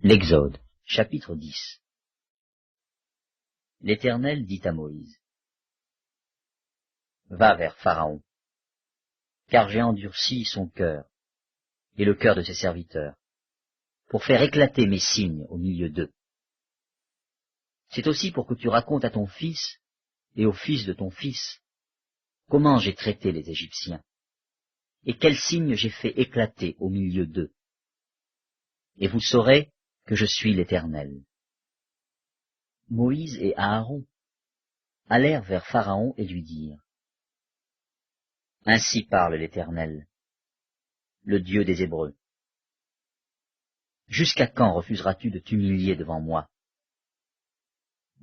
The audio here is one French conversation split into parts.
L'Exode, chapitre 10. L'Éternel dit à Moïse, « Va vers Pharaon, car j'ai endurci son cœur et le cœur de ses serviteurs, pour faire éclater mes signes au milieu d'eux. C'est aussi pour que tu racontes à ton fils et au fils de ton fils comment j'ai traité les Égyptiens, et quels signes j'ai fait éclater au milieu d'eux. Et vous saurez que je suis l'Éternel. » Moïse et Aaron allèrent vers Pharaon et lui dirent, « Ainsi parle l'Éternel, le Dieu des Hébreux. Jusqu'à quand refuseras-tu de t'humilier devant moi?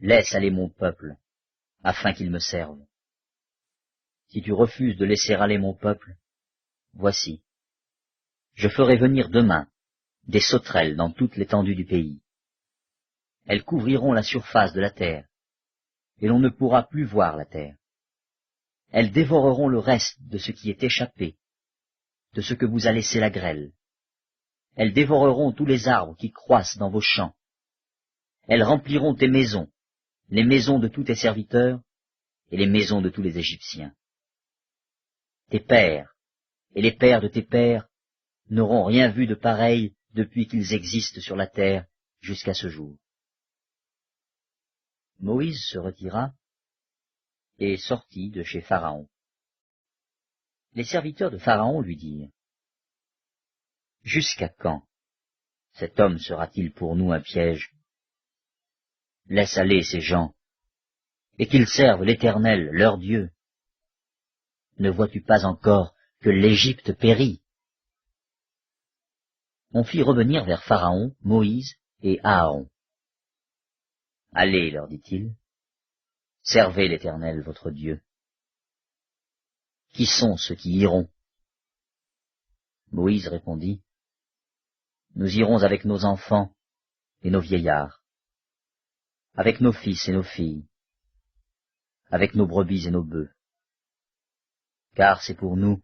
Laisse aller mon peuple, afin qu'il me serve. Si tu refuses de laisser aller mon peuple, voici, je ferai venir demain des sauterelles dans toute l'étendue du pays. Elles couvriront la surface de la terre, et l'on ne pourra plus voir la terre. Elles dévoreront le reste de ce qui est échappé, de ce que vous a laissé la grêle. Elles dévoreront tous les arbres qui croissent dans vos champs. Elles rempliront tes maisons, les maisons de tous tes serviteurs, et les maisons de tous les Égyptiens. Tes pères, et les pères de tes pères, n'auront rien vu de pareil depuis qu'ils existent sur la terre jusqu'à ce jour. » Moïse se retira et sortit de chez Pharaon. Les serviteurs de Pharaon lui dirent, « Jusqu'à quand cet homme sera-t-il pour nous un piège? Laisse aller ces gens, et qu'ils servent l'Éternel, leur Dieu. Ne vois-tu pas encore que l'Égypte périt? » On fit revenir vers Pharaon Moïse et Aaron. « Allez, leur dit-il, servez l'Éternel votre Dieu. » « Qui sont ceux qui iront? » Moïse répondit, « Nous irons avec nos enfants et nos vieillards, avec nos fils et nos filles, avec nos brebis et nos bœufs, car c'est pour nous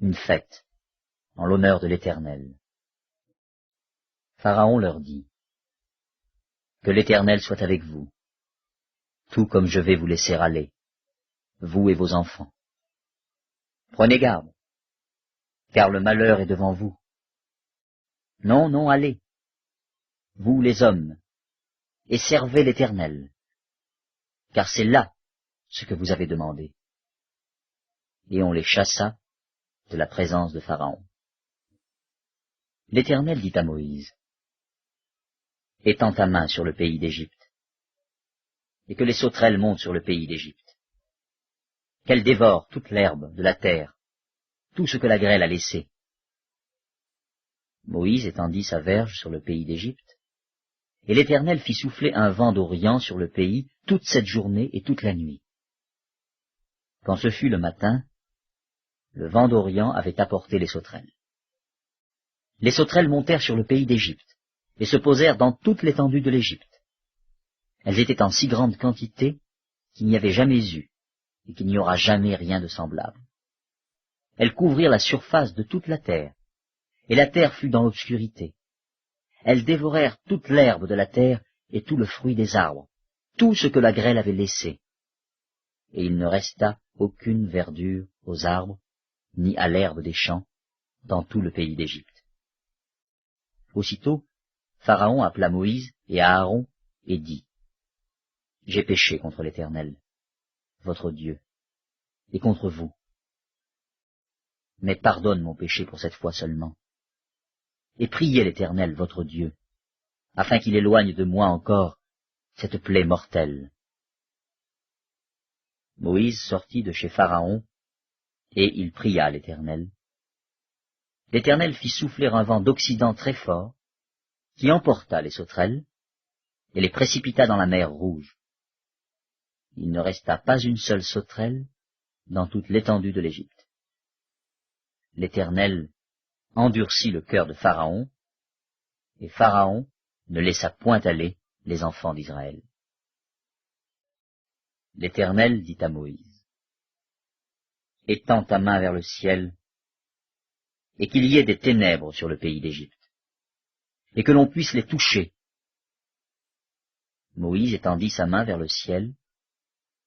une fête en l'honneur de l'Éternel. » Pharaon leur dit, « Que l'Éternel soit avec vous, tout comme je vais vous laisser aller, vous et vos enfants. Prenez garde, car le malheur est devant vous. Non, non, allez, vous les hommes, et servez l'Éternel, car c'est là ce que vous avez demandé. » Et on les chassa de la présence de Pharaon. L'Éternel dit à Moïse, « Étends ta main sur le pays d'Égypte, et que les sauterelles montent sur le pays d'Égypte, qu'elles dévorent toute l'herbe de la terre, tout ce que la grêle a laissé. » Moïse étendit sa verge sur le pays d'Égypte, et l'Éternel fit souffler un vent d'Orient sur le pays toute cette journée et toute la nuit. Quand ce fut le matin, le vent d'Orient avait apporté les sauterelles. Les sauterelles montèrent sur le pays d'Égypte, et se posèrent dans toute l'étendue de l'Égypte. Elles étaient en si grande quantité qu'il n'y avait jamais eu, et qu'il n'y aura jamais rien de semblable. Elles couvrirent la surface de toute la terre, et la terre fut dans l'obscurité. Elles dévorèrent toute l'herbe de la terre et tout le fruit des arbres, tout ce que la grêle avait laissé. Et il ne resta aucune verdure aux arbres, ni à l'herbe des champs, dans tout le pays d'Égypte. Aussitôt, Pharaon appela Moïse et Aaron et dit, « J'ai péché contre l'Éternel, votre Dieu, et contre vous. Mais pardonne mon péché pour cette fois seulement, et priez l'Éternel, votre Dieu, afin qu'il éloigne de moi encore cette plaie mortelle. » Moïse sortit de chez Pharaon, et il pria l'Éternel. L'Éternel fit souffler un vent d'Occident très fort, qui emporta les sauterelles, et les précipita dans la mer Rouge. Il ne resta pas une seule sauterelle dans toute l'étendue de l'Égypte. L'Éternel endurcit le cœur de Pharaon, et Pharaon ne laissa point aller les enfants d'Israël. L'Éternel dit à Moïse, « Étends ta main vers le ciel, et qu'il y ait des ténèbres sur le pays d'Égypte, et que l'on puisse les toucher. Moïse étendit sa main vers le ciel,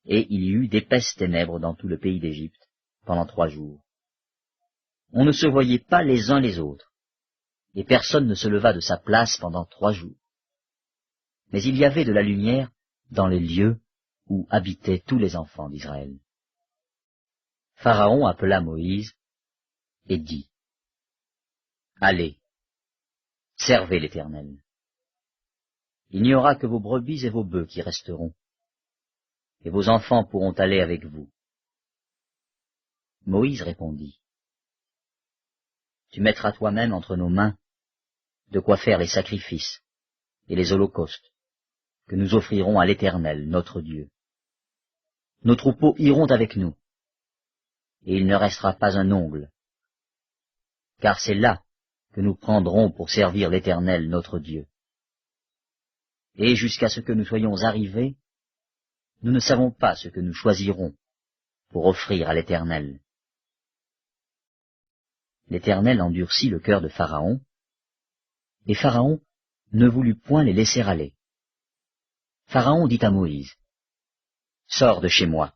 et il y eut d'épaisses ténèbres dans tout le pays d'Égypte pendant 3 jours. On ne se voyait pas les uns les autres, et personne ne se leva de sa place pendant 3 jours. Mais il y avait de la lumière dans les lieux où habitaient tous les enfants d'Israël. Pharaon appela Moïse et dit, « Allez, servez l'Éternel. Il n'y aura que vos brebis et vos bœufs qui resteront, et vos enfants pourront aller avec vous. » Moïse répondit, « Tu mettras toi-même entre nos mains de quoi faire les sacrifices et les holocaustes que nous offrirons à l'Éternel, notre Dieu. Nos troupeaux iront avec nous, et il ne restera pas un ongle, car c'est là que nous prendrons pour servir l'Éternel, notre Dieu. Et jusqu'à ce que nous soyons arrivés, nous ne savons pas ce que nous choisirons pour offrir à l'Éternel. » L'Éternel endurcit le cœur de Pharaon, et Pharaon ne voulut point les laisser aller. Pharaon dit à Moïse, « Sors de chez moi.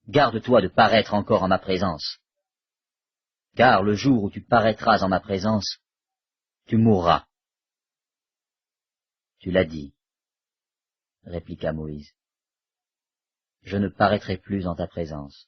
Garde-toi de paraître encore en ma présence, car le jour où tu paraîtras en ma présence, tu mourras. » « Tu l'as dit, » répliqua Moïse, « je ne paraîtrai plus en ta présence. »